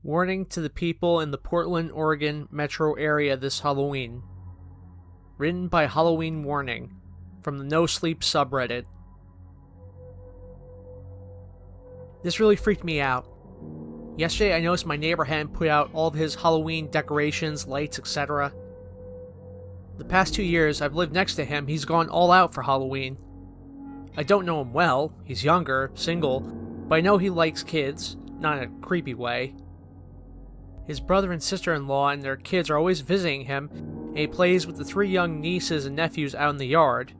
Warning to the people in the Portland, Oregon metro area this Halloween. Written by Halloween Warning from the No Sleep subreddit. This really freaked me out. Yesterday I noticed my neighbor hadn't put out all of his Halloween decorations, lights, etc. The past 2 years I've lived next to him, he's gone all out for Halloween. I don't know him well, he's younger, single, but I know he likes kids, not in a creepy way. His brother and sister-in-law and their kids are always visiting him, and he plays with the 3 young nieces and nephews out in the yard.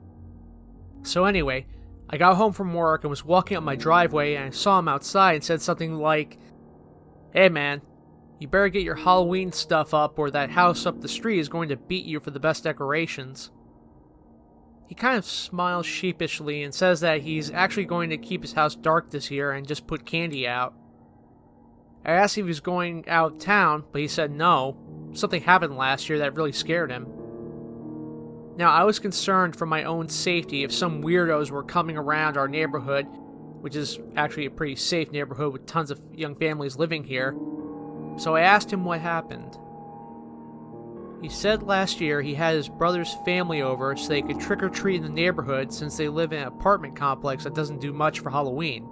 So anyway, I got home from work and was walking up my driveway and I saw him outside and said something like, "Hey man, you better get your Halloween stuff up or that house up the street is going to beat you for the best decorations." He kind of smiles sheepishly and says that he's actually going to keep his house dark this year and just put candy out. I asked if he was going out of town, but he said no. Something happened last year that really scared him. Now, I was concerned for my own safety if some weirdos were coming around our neighborhood, which is actually a pretty safe neighborhood with tons of young families living here. So I asked him what happened. He said last year he had his brother's family over so they could trick-or-treat in the neighborhood since they live in an apartment complex that doesn't do much for Halloween.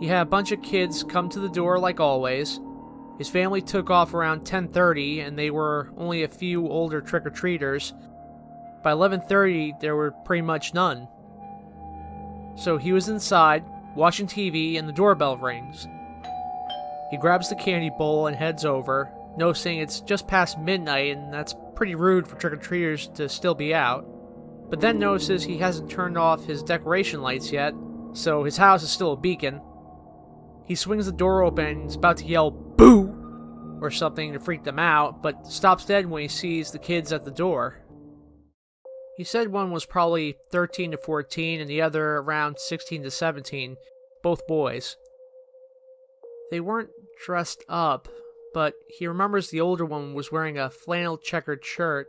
He had a bunch of kids come to the door like always. His family took off around 10:30 and they were only a few older trick-or-treaters. By 11:30 there were pretty much none. So he was inside, watching TV, and the doorbell rings. He grabs the candy bowl and heads over, noticing it's just past midnight and that's pretty rude for trick-or-treaters to still be out. But then notices he hasn't turned off his decoration lights yet, so his house is still a beacon. He swings the door open and is about to yell, "Boo!" or something to freak them out, but stops dead when he sees the kids at the door. He said one was probably 13 to 14 and the other around 16 to 17, both boys. They weren't dressed up, but he remembers the older one was wearing a flannel checkered shirt.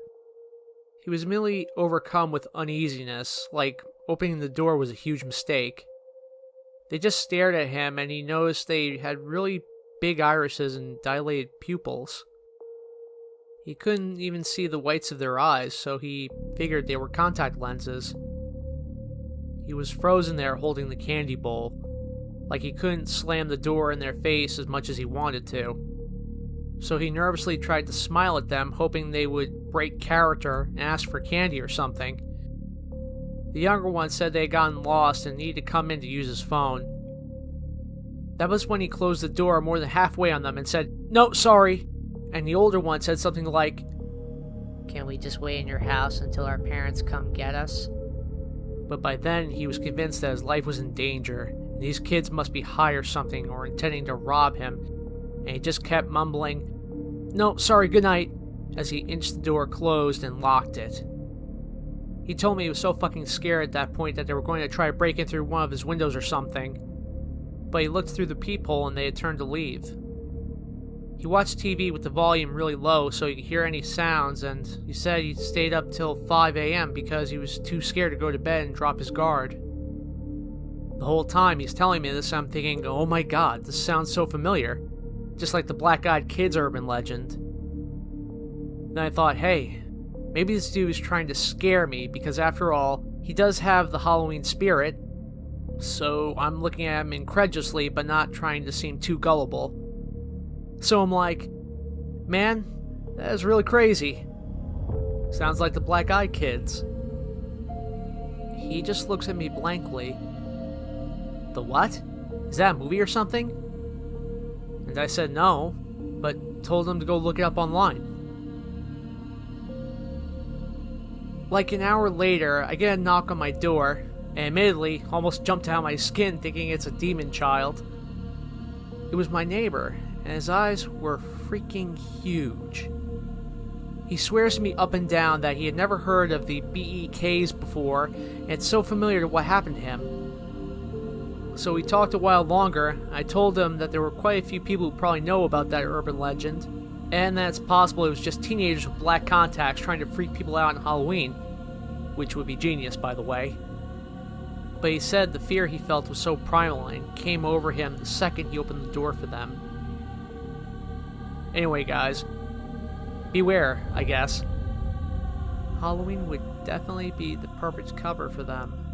He was immediately overcome with uneasiness, like opening the door was a huge mistake. They just stared at him and he noticed they had really big irises and dilated pupils. He couldn't even see the whites of their eyes, so he figured they were contact lenses. He was frozen there holding the candy bowl, like he couldn't slam the door in their face as much as he wanted to. So he nervously tried to smile at them, hoping they would break character and ask for candy or something. The younger one said they had gotten lost and needed to come in to use his phone. That was when he closed the door more than halfway on them and said, "No, sorry." And the older one said something like, "Can we just wait in your house until our parents come get us?" But by then he was convinced that his life was in danger, and these kids must be high or something or intending to rob him, and he just kept mumbling, "No, sorry, good night," as he inched the door closed and locked it. He told me he was so fucking scared at that point that they were going to try to break in through one of his windows or something. But he looked through the peephole and they had turned to leave. He watched TV with the volume really low so he could hear any sounds, and he said he stayed up till 5 a.m. because he was too scared to go to bed and drop his guard. The whole time he's telling me this, I'm thinking, oh my god, this sounds so familiar. Just like the Black-Eyed Kids urban legend. Then I thought, hey, maybe this dude is trying to scare me because after all, he does have the Halloween spirit. So I'm looking at him incredulously but not trying to seem too gullible. So I'm like, man, that is really crazy. Sounds like the Black-Eyed Kids. He just looks at me blankly. The what? Is that a movie or something? And I said no, but told him to go look it up online. Like an hour later, I get a knock on my door, and admittedly, almost jumped out of my skin thinking it's a demon child. It was my neighbor, and his eyes were freaking huge. He swears to me up and down that he had never heard of the BEKs before, and it's so familiar to what happened to him. So we talked a while longer. I told him that there were quite a few people who probably know about that urban legend, and that it's possible it was just teenagers with black contacts trying to freak people out on Halloween, which would be genius, by the way. But he said the fear he felt was so primal and came over him the second he opened the door for them. Anyway, guys, beware, I guess. Halloween would definitely be the perfect cover for them.